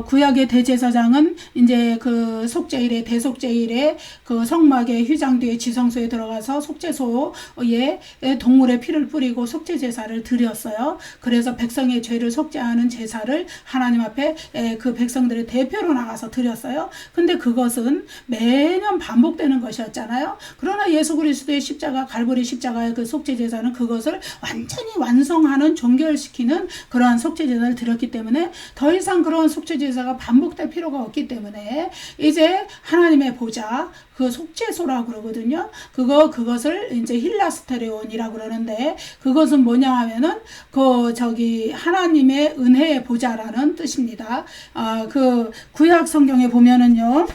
구약의 대제사장은 이제 그 속죄일에, 대속죄일에 그 성막의 휘장 뒤에 지성소에 들어가서 속죄소에 동물의 피를 뿌리고 속죄 제사를 드렸어요. 그래서 백성의 죄를 속죄하는 제사를 하나님 앞에 그 백성들의 대표로 나가서 드렸어요. 근데 그것은 매년 반복되는 것이었잖아요. 그러나 예수 그리스도의 십자가, 갈보리 십자가의 그 속죄 제사는 그것을 완전히 완성하는, 종결시키는 그러한 속죄 제사를 드렸기 때문에 더 이상 그런 속죄 제사가 반복될 필요가 없기 때문에 이제 하나님의 보좌, 그 속죄소라고 그러거든요. 그것을 이제 힐라스테레온이라고 그러는데, 그것은 뭐냐 하면은 하나님의 은혜의 보좌라는 뜻입니다. 그 구약 성경에 보면은요.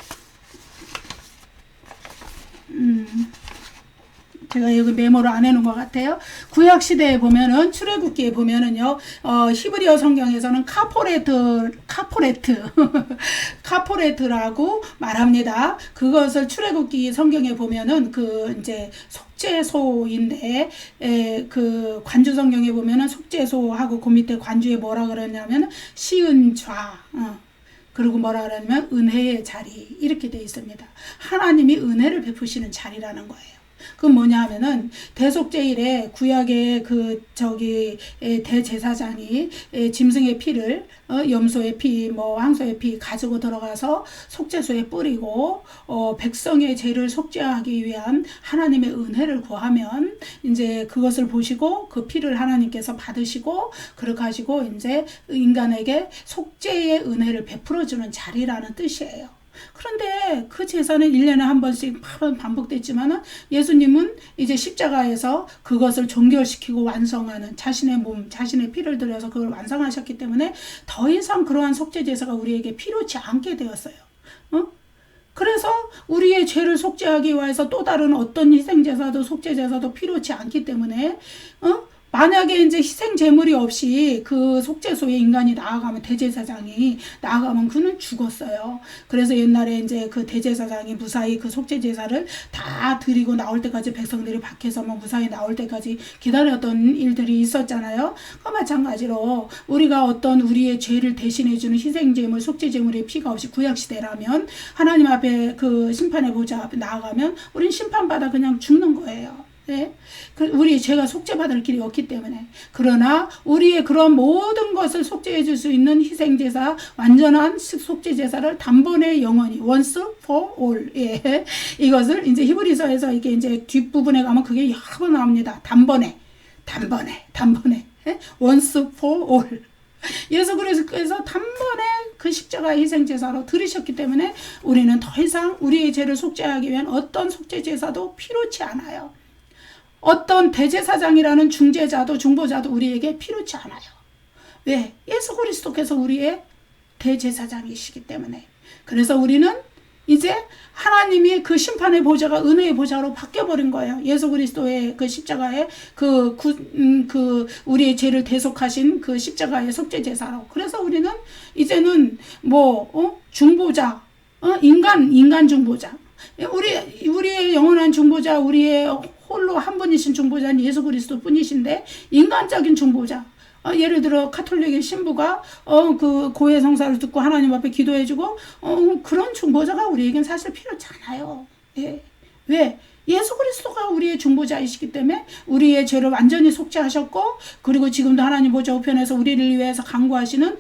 제가 여기 메모를 안 해놓은 것 같아요. 구약 시대에 보면은, 출애굽기에 보면은요, 히브리어 성경에서는 카포레트라고 말합니다. 그것을 출애굽기 성경에 보면은 이제 속죄소인데, 그 관주 성경에 보면은 속죄소하고 그 밑에 관주에 뭐라 그러냐면 시은좌, 그리고 뭐라 그러냐면 은혜의 자리, 이렇게 되어 있습니다. 하나님이 은혜를 베푸시는 자리라는 거예요. 그 뭐냐 하면은 대속죄일에 구약의 대제사장이 짐승의 피를 염소의 피, 황소의 피 가지고 들어가서 속죄소에 뿌리고 백성의 죄를 속죄하기 위한 하나님의 은혜를 구하면 이제 그것을 보시고 그 피를 하나님께서 받으시고 그렇게 하시고 이제 인간에게 속죄의 은혜를 베풀어 주는 자리라는 뜻이에요. 그런데 그 제사는 1년에 한 번씩 반복됐지만은 예수님은 이제 십자가에서 그것을 종결시키고 완성하는 자신의 몸, 자신의 피를 들여서 그걸 완성하셨기 때문에 더 이상 그러한 속죄 제사가 우리에게 필요치 않게 되었어요. 그래서 우리의 죄를 속죄하기 위해서 또 다른 어떤 희생 제사도 속죄 제사도 필요치 않기 때문에 만약에 이제 희생 제물이 없이 그 속죄소에 인간이 나아가면 대제사장이 나아가면 그는 죽었어요. 그래서 옛날에 이제 그 대제사장이 무사히 그 속죄 제사를 다 드리고 나올 때까지 백성들이 밖에서만 무사히 나올 때까지 기다렸던 일들이 있었잖아요. 그 마찬가지로 우리가 어떤 우리의 죄를 대신해주는 희생 제물, 속죄 제물의 피가 없이 구약 시대라면 하나님 앞에 그 심판의 보좌 앞에 나아가면 우린 심판받아 그냥 죽는 거예요. 네? 우리 죄가 속죄받을 길이 없기 때문에. 그러나 우리의 그런 모든 것을 속죄해 줄 수 있는 희생제사, 완전한 속죄제사를 단번에 영원히 once for all. 예. 이것을 이제 히브리서에서 이게 이제 뒷부분에 가면 그게 여러 번 나옵니다. 단번에. 예? once for all. 예수 그리스도께서 단번에 그 십자가 희생제사로 들으셨기 때문에 우리는 더 이상 우리의 죄를 속죄하기 위한 어떤 속죄제사도 필요치 않아요. 어떤 대제사장이라는 중재자도 중보자도 우리에게 필요치 않아요. 왜? 예수 그리스도께서 우리의 대제사장이시기 때문에. 그래서 우리는 이제 하나님이 그 심판의 보좌가 은혜의 보좌로 바뀌어버린 거예요. 예수 그리스도의 그 십자가에 우리의 죄를 대속하신 그 십자가의 속죄제사로. 그래서 우리는 이제는 중보자, 인간 중보자. 우리의 영원한 중보자, 우리의 홀로 한 분이신 중보자는 예수 그리스도 뿐이신데, 인간적인 중보자. 예를 들어, 카톨릭의 신부가, 그 고해 성사를 듣고 하나님 앞에 기도해주고, 그런 중보자가 우리에겐 사실 필요치 않아요. 예. 왜? 예수 그리스도가 우리의 중보자이시기 때문에 우리의 죄를 완전히 속죄하셨고, 그리고 지금도 하나님 보좌 우편에서 우리를 위해서 간구하시는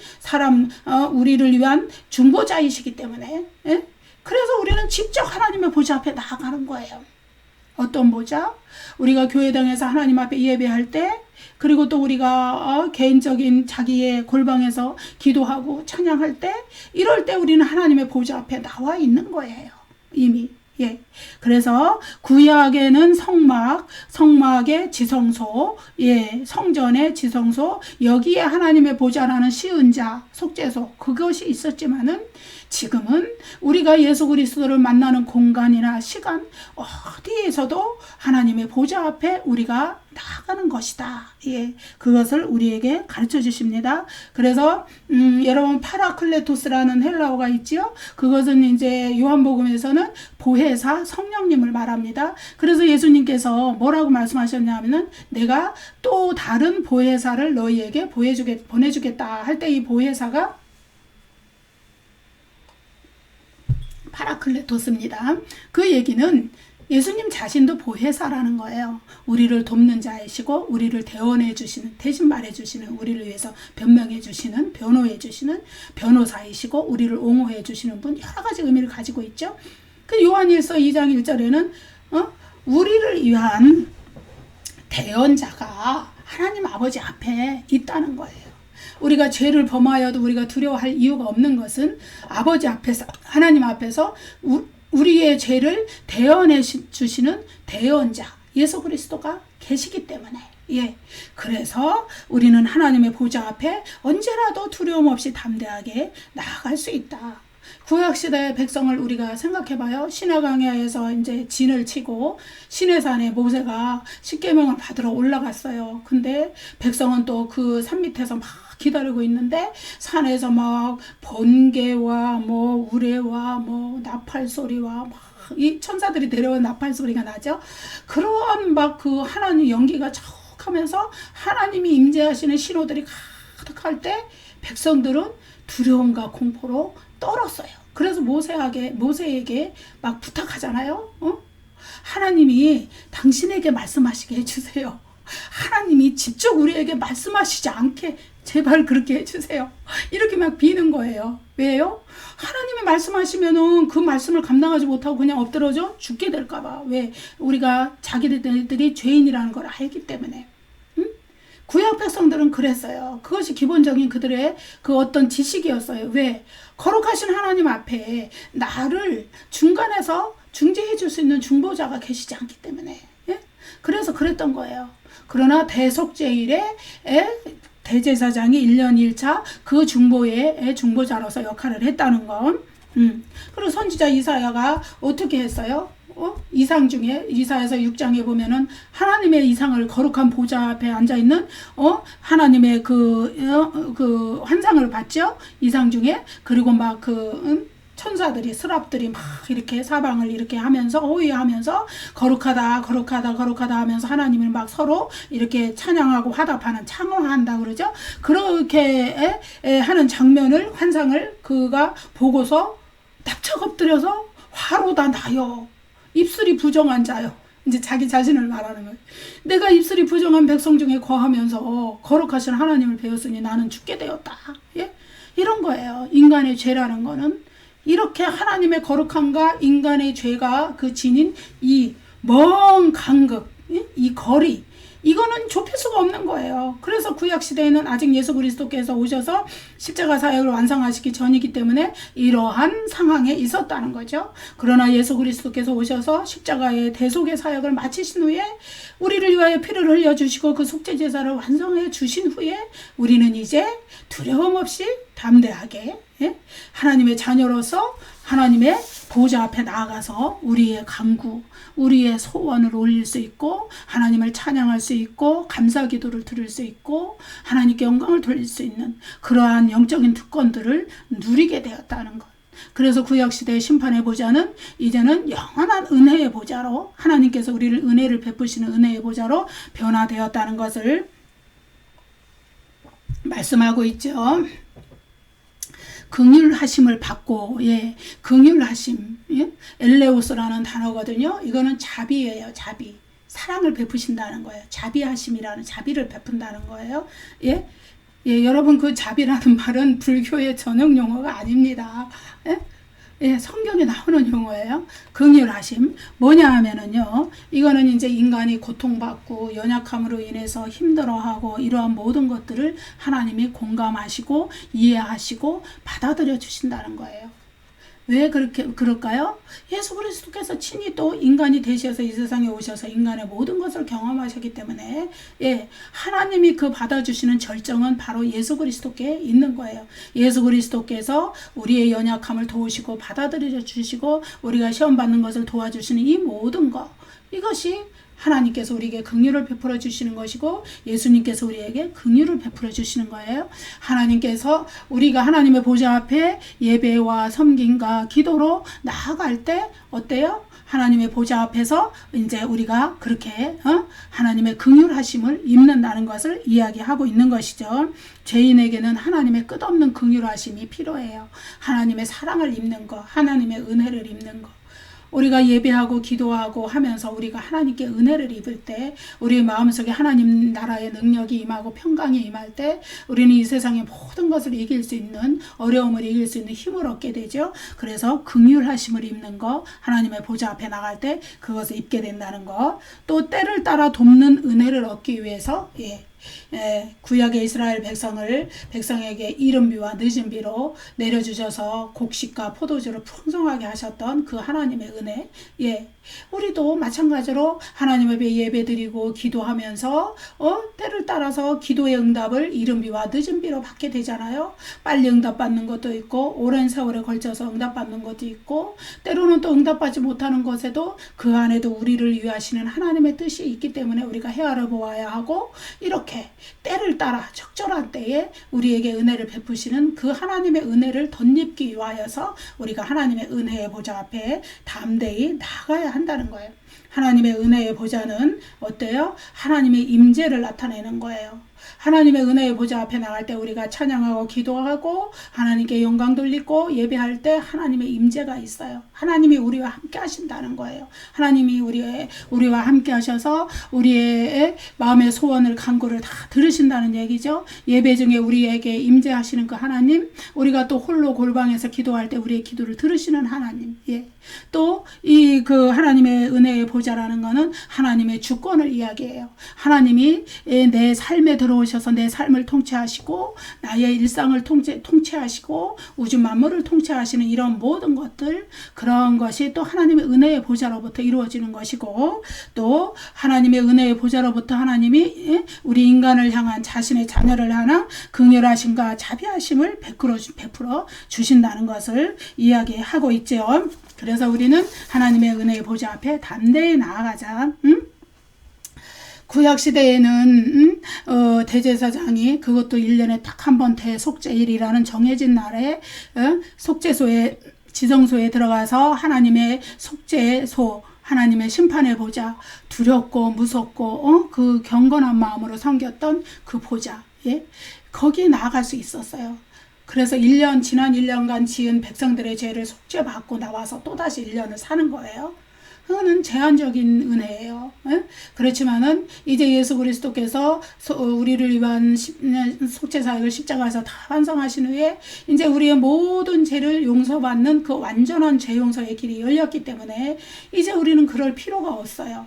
우리를 위한 중보자이시기 때문에, 예? 그래서 우리는 직접 하나님의 보좌 앞에 나아가는 거예요. 어떤 보좌? 우리가 교회당에서 하나님 앞에 예배할 때, 그리고 또 우리가 개인적인 자기의 골방에서 기도하고 찬양할 때, 이럴 때 우리는 하나님의 보좌 앞에 나와 있는 거예요. 이미. 예. 그래서 구약에는 성막의 지성소, 예, 성전의 지성소, 여기에 하나님의 보좌라는 시은자, 속죄소, 그것이 있었지만은 지금은 우리가 예수 그리스도를 만나는 공간이나 시간 어디에서도 하나님의 보좌 앞에 우리가 나아가는 것이다. 예, 그것을 우리에게 가르쳐 주십니다. 그래서 여러분 파라클레토스라는 헬라어가 있지요. 그것은 이제 요한복음에서는 보혜사 성령님을 말합니다. 그래서 예수님께서 뭐라고 말씀하셨냐면은 내가 또 다른 보혜사를 너희에게 보내주겠다 할 때 이 보혜사가 파라클레토스입니다. 그 얘기는 예수님 자신도 보혜사라는 거예요. 우리를 돕는 자이시고 우리를 대언해 주시는, 대신 말해 주시는, 우리를 위해서 변명해 주시는, 변호해 주시는 변호사이시고 우리를 옹호해 주시는 분, 여러 가지 의미를 가지고 있죠. 그 요한일서 2장 1절에는 우리를 위한 대언자가 하나님 아버지 앞에 있다는 거예요. 우리가 죄를 범하여도 우리가 두려워할 이유가 없는 것은 아버지 앞에서, 하나님 앞에서 우리의 죄를 대언해 주시는 대언자 예수 그리스도가 계시기 때문에. 예. 그래서 우리는 하나님의 보좌 앞에 언제라도 두려움 없이 담대하게 나아갈 수 있다. 구약시대의 백성을 우리가 생각해봐요. 시내강야에서 이제 진을 치고 시내산에 모세가 십계명을 받으러 올라갔어요. 근데 백성은 또 그 산 밑에서 막 기다리고 있는데 산에서 막 번개와 우레와 나팔 소리와 막 이 천사들이 데려온 나팔 소리가 나죠. 그런 막 그 하나님 연기가 촉하면서 하나님이 임재하시는 신호들이 가득할 때 백성들은 두려움과 공포로 떨었어요. 그래서 모세에게 막 부탁하잖아요. 하나님이 당신에게 말씀하시게 해주세요. 하나님이 직접 우리에게 말씀하시지 않게 제발 그렇게 해주세요. 이렇게 막 비는 거예요. 왜요? 하나님이 말씀하시면은 그 말씀을 감당하지 못하고 그냥 엎드러져 죽게 될까봐. 왜? 우리가 자기들이 죄인이라는 걸 알기 때문에. 구약 백성들은 그랬어요. 그것이 기본적인 그들의 그 어떤 지식이었어요. 왜? 거룩하신 하나님 앞에 나를 중간에서 중재해 줄 수 있는 중보자가 계시지 않기 때문에. 예? 그래서 그랬던 거예요. 그러나 대속죄일에 대제사장이 1년 1차 그 중보의 중보자로서 역할을 했다는 건. 그리고 선지자 이사야가 어떻게 했어요? 이상 중에 이사야서 6장에 보면은 하나님의 이상을 거룩한 보좌 앞에 앉아 있는 하나님의 그 환상을 봤죠. 이상 중에. 그리고 막 천사들이 스랍들이 막 이렇게 사방을 이렇게 하면서 호위하면서 거룩하다 거룩하다 거룩하다 하면서 하나님을 막 서로 이렇게 찬양하고 화답하는 창화한다 그러죠. 그렇게 하는 장면을 환상을 그가 보고서 납작 엎드려서 화로다 나요. 입술이 부정한 자요. 이제 자기 자신을 말하는 거예요. 내가 입술이 부정한 백성 중에 거하면서 거룩하신 하나님을 배웠으니 나는 죽게 되었다. 예? 이런 거예요. 인간의 죄라는 거는 이렇게 하나님의 거룩함과 인간의 죄가 그 지닌 이 먼 간극, 이 거리, 이거는 좁힐 수가 없는 거예요. 그래서 구약시대에는 아직 예수 그리스도께서 오셔서 십자가 사역을 완성하시기 전이기 때문에 이러한 상황에 있었다는 거죠. 그러나 예수 그리스도께서 오셔서 십자가의 대속의 사역을 마치신 후에 우리를 위하여 피를 흘려주시고 그 속죄제사를 완성해 주신 후에 우리는 이제 두려움 없이 담대하게 하나님의 자녀로서 하나님의 보좌 앞에 나아가서 우리의 간구, 우리의 소원을 올릴 수 있고 하나님을 찬양할 수 있고 감사 기도를 드릴 수 있고 하나님께 영광을 돌릴 수 있는 그러한 영적인 특권들을 누리게 되었다는 것. 그래서 구약시대의 심판의 보좌는 이제는 영원한 은혜의 보좌로 하나님께서 우리를 은혜를 베푸시는 은혜의 보좌로 변화되었다는 것을 말씀하고 있죠. 긍휼하심을 받고, 긍휼하심, 엘레오스라는 단어거든요. 이거는 자비예요, 자비. 사랑을 베푸신다는 거예요. 자비하심이라는 자비를 베푼다는 거예요. 여러분 그 자비라는 말은 불교의 전용 용어가 아닙니다. 성경에 나오는 용어예요. 긍휼하심. 뭐냐 하면은요, 이거는 이제 인간이 고통받고 연약함으로 인해서 힘들어하고 이러한 모든 것들을 하나님이 공감하시고 이해하시고 받아들여 주신다는 거예요. 왜 그럴까요? 예수 그리스도께서 친히 또 인간이 되셔서 이 세상에 오셔서 인간의 모든 것을 경험하셨기 때문에 하나님이 그 받아주시는 절정은 바로 예수 그리스도께 있는 거예요. 예수 그리스도께서 우리의 연약함을 도우시고 받아들여 주시고 우리가 시험 받는 것을 도와주시는 이 모든 것, 이것이 하나님께서 우리에게 긍휼을 베풀어 주시는 것이고 예수님께서 우리에게 긍휼을 베풀어 주시는 거예요. 하나님께서 우리가 하나님의 보좌 앞에 예배와 섬김과 기도로 나아갈 때 어때요? 하나님의 보좌 앞에서 이제 우리가 그렇게 하나님의 긍휼하심을 입는다는 것을 이야기하고 있는 것이죠. 죄인에게는 하나님의 끝없는 긍휼하심이 필요해요. 하나님의 사랑을 입는 것, 하나님의 은혜를 입는 것. 우리가 예배하고 기도하고 하면서 우리가 하나님께 은혜를 입을 때 우리의 마음속에 하나님 나라의 능력이 임하고 평강이 임할 때 우리는 이 세상의 모든 것을 이길 수 있는, 어려움을 이길 수 있는 힘을 얻게 되죠. 그래서 긍휼하심을 입는 거, 하나님의 보좌 앞에 나갈 때 그것을 입게 된다는 거, 또 때를 따라 돕는 은혜를 얻기 위해서 구약의 이스라엘 백성에게 이른 비와 늦은 비로 내려주셔서 곡식과 포도주를 풍성하게 하셨던 그 하나님의 은혜, 우리도 마찬가지로 하나님 앞에 예배드리고 기도하면서 때를 따라서 기도의 응답을 이른 비와 늦은 비로 받게 되잖아요. 빨리 응답받는 것도 있고 오랜 세월에 걸쳐서 응답받는 것도 있고 때로는 또 응답받지 못하는 것에도 그 안에도 우리를 위하시는 하나님의 뜻이 있기 때문에 우리가 헤아려 보아야 하고, 이렇게 때를 따라 적절한 때에 우리에게 은혜를 베푸시는 그 하나님의 은혜를 덧입기 위하여서 우리가 하나님의 은혜의 보좌 앞에 담대히 나가야 한다는 거예요. 하나님의 은혜의 보좌는 어때요? 하나님의 임재를 나타내는 거예요. 하나님의 은혜의 보좌 앞에 나갈 때 우리가 찬양하고 기도하고 하나님께 영광 돌리고 예배할 때 하나님의 임재가 있어요. 하나님이 우리와 함께 하신다는 거예요. 하나님이 우리와 함께 하셔서 우리의 마음의 소원을 간구를 다 들으신다는 얘기죠. 예배 중에 우리에게 임재하시는 그 하나님, 우리가 또 홀로 골방에서 기도할 때 우리의 기도를 들으시는 하나님. 예. 또 이 그 하나님의 은혜의 보좌라는 거는 하나님의 주권을 이야기해요. 하나님이 내 삶에 들어오셔서 내 삶을 통치하시고 나의 일상을 통치하시고 우주 만물을 통치하시는 이런 모든 것들, 그런 것이 또 하나님의 은혜의 보좌로부터 이루어지는 것이고, 또 하나님의 은혜의 보좌로부터 하나님이 우리 인간을 향한 자신의 자녀를 향한 긍휼하심과 자비하심을 베풀어 주신다는 것을 이야기하고 있죠. 그래서 우리는 하나님의 은혜의 보좌 앞에 담대히 나아가자. 구약시대에는 대제사장이 그것도 1년에 딱 한 번 대속죄일이라는 정해진 날에 속죄소에, 지성소에 들어가서 하나님의 속죄소, 하나님의 심판의 보좌, 두렵고 무섭고 그 경건한 마음으로 섬겼던 그 보좌, 예? 거기에 나아갈 수 있었어요. 그래서 지난 1년간 지은 백성들의 죄를 속죄받고 나와서 또다시 1년을 사는 거예요. 그거는 제한적인 은혜예요. 그렇지만은 이제 예수 그리스도께서 우리를 위한 속죄 사역을 십자가에서 다 완성하신 후에 이제 우리의 모든 죄를 용서받는 그 완전한 죄 용서의 길이 열렸기 때문에 이제 우리는 그럴 필요가 없어요.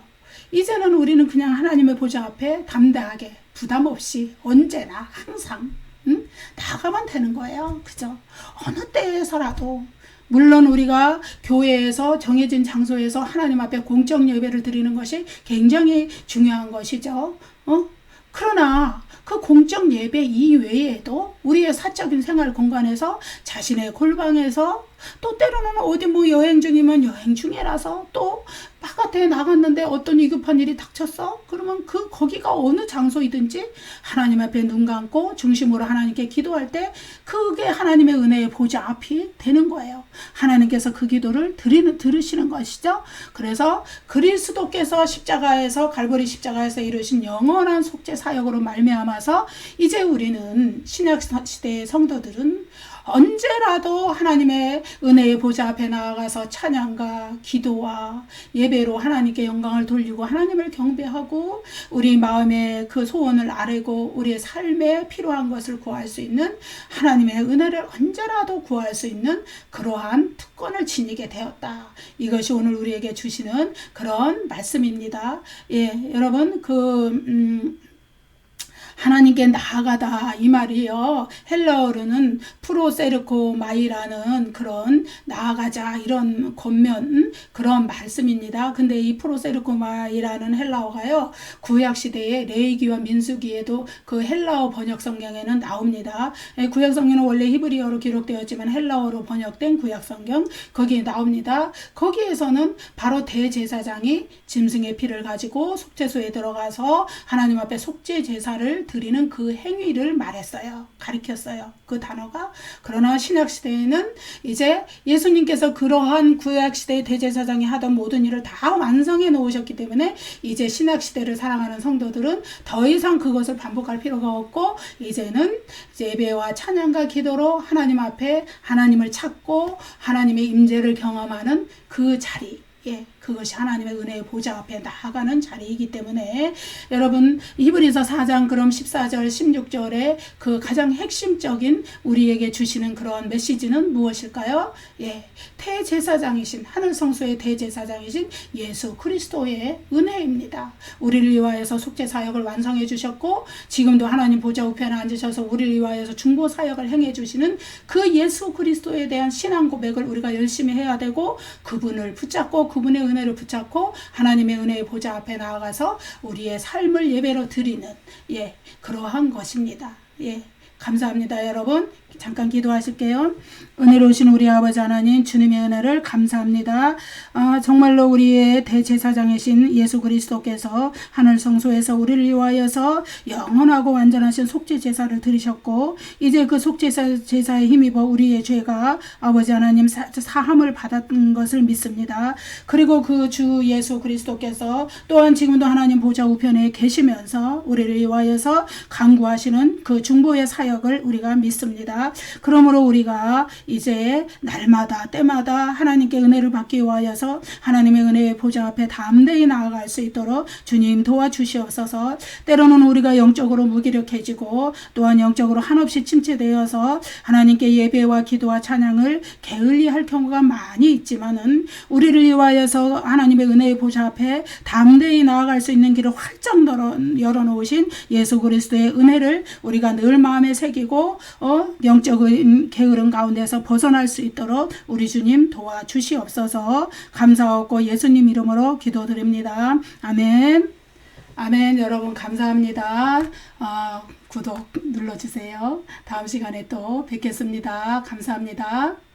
이제는 우리는 그냥 하나님의 보좌 앞에 담대하게 부담 없이 언제나 항상 나가면 되는 거예요. 그죠? 어느 때에서라도. 물론 우리가 교회에서 정해진 장소에서 하나님 앞에 공적 예배를 드리는 것이 굉장히 중요한 것이죠. 그러나 그 공적 예배 이외에도 우리의 사적인 생활 공간에서 자신의 골방에서 또 때로는 어디 여행 중이면 여행 중이라서 또 바깥에 나갔는데 어떤 위급한 일이 닥쳤어? 그러면 거기가 어느 장소이든지 하나님 앞에 눈 감고 중심으로 하나님께 기도할 때 그게 하나님의 은혜의 보좌 앞이 되는 거예요. 하나님께서 그 기도를 들으시는 것이죠. 그래서 그리스도께서 갈보리 십자가에서 이루신 영원한 속죄 사역으로 말미암아서 이제 우리는 신약 시대의 성도들은 언제라도 하나님의 은혜의 보좌 앞에 나아가서 찬양과 기도와 예배로 하나님께 영광을 돌리고 하나님을 경배하고 우리 마음의 그 소원을 아뢰고 우리의 삶에 필요한 것을 구할 수 있는, 하나님의 은혜를 언제라도 구할 수 있는 그러한 특권을 지니게 되었다. 이것이 오늘 우리에게 주시는 그런 말씀입니다. 예, 여러분 하나님께 나아가다 이 말이요, 헬라어로는 프로세르코마이라는 그런 나아가자 이런 권면 그런 말씀입니다. 근데 이 프로세르코마이라는 헬라어가요, 구약시대의 레위기와 민수기에도 그 헬라어 번역 성경에는 나옵니다. 구약 성경은 원래 히브리어로 기록되었지만 헬라어로 번역된 구약 성경 거기에 나옵니다. 거기에서는 바로 대제사장이 짐승의 피를 가지고 속죄소에 들어가서 하나님 앞에 속죄 제사를 드리는 그 행위를 말했어요. 가리켰어요. 그 단어가. 그러나 신약시대에는 이제 예수님께서 그러한 구약시대의 대제사장이 하던 모든 일을 다 완성해 놓으셨기 때문에 이제 신약시대를 사랑하는 성도들은 더 이상 그것을 반복할 필요가 없고 이제는 예배와 찬양과 기도로 하나님 앞에 하나님을 찾고 하나님의 임재를 경험하는 그 자리, 예, 그것이 하나님의 은혜의 보좌 앞에 나아가는 자리이기 때문에 여러분 히브리서 4장 그럼 14절 16절에 그 가장 핵심적인 우리에게 주시는 그런 메시지는 무엇일까요? 예, 대제사장이신 하늘성소의 대제사장이신 예수 그리스도의 은혜입니다. 우리를 위하여서 속죄 사역을 완성해 주셨고 지금도 하나님 보좌 우편에 앉으셔서 우리를 위하여서 중보 사역을 행해 주시는 그 예수 그리스도에 대한 신앙 고백을 우리가 열심히 해야 되고 그분을 붙잡고 그분의 은혜를 붙잡고 하나님의 은혜의 보좌 앞에 나아가서 우리의 삶을 예배로 드리는, 예, 그러한 것입니다. 예, 감사합니다. 여러분 잠깐 기도하실게요. 은혜로우신 우리 아버지 하나님, 주님의 은혜를 감사합니다. 정말로 우리의 대제사장이신 예수 그리스도께서 하늘 성소에서 우리를 위하여서 영원하고 완전하신 속죄 제사를 드리셨고, 이제 그 속죄 제사에 힘입어 우리의 죄가 아버지 하나님 사함을 받았던 것을 믿습니다. 그리고 그 주 예수 그리스도께서 또한 지금도 하나님 보좌 우편에 계시면서 우리를 위하여서 간구하시는 그 중보의 사역을 우리가 믿습니다. 그러므로 우리가 이제 날마다 때마다 하나님께 은혜를 받기 위하여서 하나님의 은혜의 보좌 앞에 담대히 나아갈 수 있도록 주님 도와주시옵소서. 때로는 우리가 영적으로 무기력해지고 또한 영적으로 한없이 침체되어서 하나님께 예배와 기도와 찬양을 게을리할 경우가 많이 있지만은, 우리를 위하여서 하나님의 은혜의 보좌 앞에 담대히 나아갈 수 있는 길을 활짝 열어놓으신 예수 그리스도의 은혜를 우리가 늘 마음에 새기고 영적인 게으름 가운데서 벗어날 수 있도록 우리 주님 도와주시옵소서. 감사하고 예수님 이름으로 기도드립니다. 아멘. 아멘. 여러분 감사합니다. 구독 눌러주세요. 다음 시간에 또 뵙겠습니다. 감사합니다.